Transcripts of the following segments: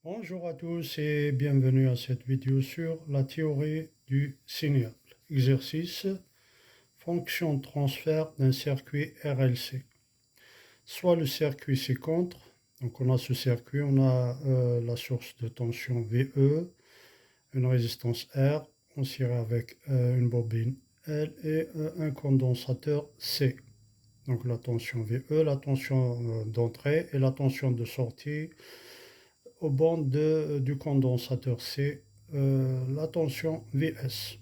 Bonjour à tous et bienvenue à cette vidéo sur la théorie du signal. Exercice, fonction de transfert d'un circuit RLC. Soit le circuit c'est contre, donc on a ce circuit, on a la source de tension VE, une résistance R, on ciré avec une bobine L et un condensateur C. Donc la tension VE, la tension d'entrée et la tension de sortie aux bandes du condensateur C, la tension Vs.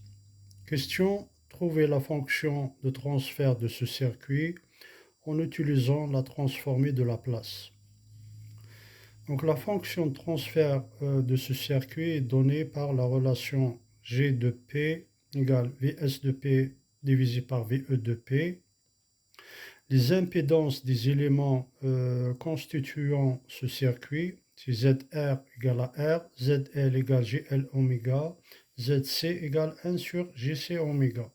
Question, trouver la fonction de transfert de ce circuit en utilisant la transformée de Laplace. Donc la fonction de transfert de ce circuit est donnée par la relation G de P égale Vs de P divisé par VE de P. Les impédances des éléments constituant ce circuit, c'est ZR égale à R, ZL égale GL oméga, ZC égale 1 sur GC oméga.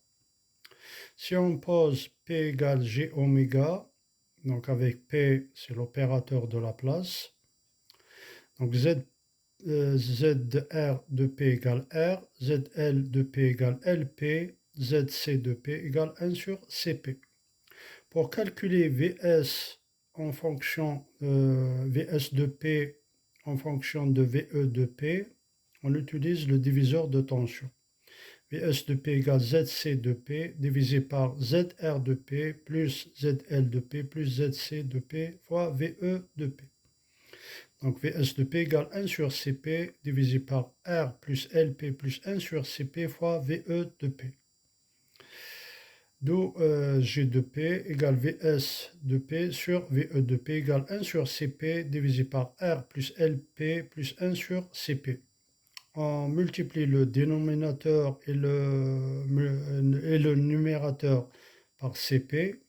Si on pose P égale G oméga, donc avec P c'est l'opérateur de Laplace, donc Z de R de P égale R, ZL de P égale LP, ZC de P égale 1 sur CP. Pour calculer Vs en fonction Vs de P en fonction de VE de P, on utilise le diviseur de tension. Vs de P égale Zc de P divisé par Zr de P plus Zl de P plus Zc de P fois VE de P. Donc Vs de P égale 1 sur Cp divisé par R plus Lp plus 1 sur Cp fois VE de P. D'où G de P égale Vs de P sur VE de P égale 1 sur Cp divisé par R plus Lp plus 1 sur Cp. On multiplie le dénominateur et le numérateur par Cp.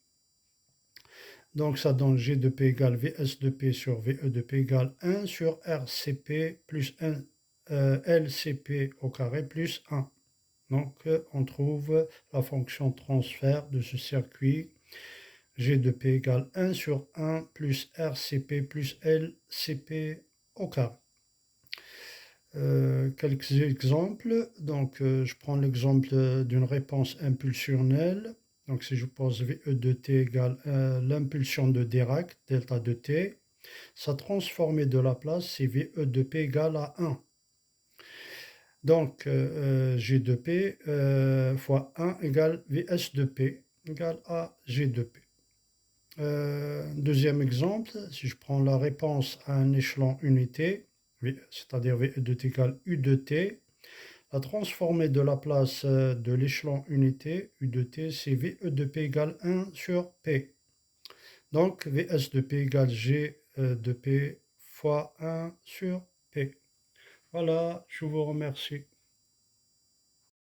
Donc ça donne G de P égale Vs de P sur VE de P égale 1 sur RCp plus 1 LCp au carré plus 1. Donc, on trouve la fonction de transfert de ce circuit. G de P égale 1 sur 1 plus RCP plus LCP au carré. Quelques exemples. Donc, je prends l'exemple d'une réponse impulsionnelle. Donc, si je pose VE de T égale l'impulsion de Dirac, delta de T, sa transformée de Laplace, c'est VE de P égale à 1. Donc, G de P fois 1 égale Vs de P égale à G de P. Deuxième exemple, si je prends la réponse à un échelon unité, c'est-à-dire V de T égale U de T, la transformée de Laplace de l'échelon unité, U de T, c'est VE de P égale 1 sur P. Donc, Vs de P égale G de P fois 1 sur P. Voilà, je vous remercie.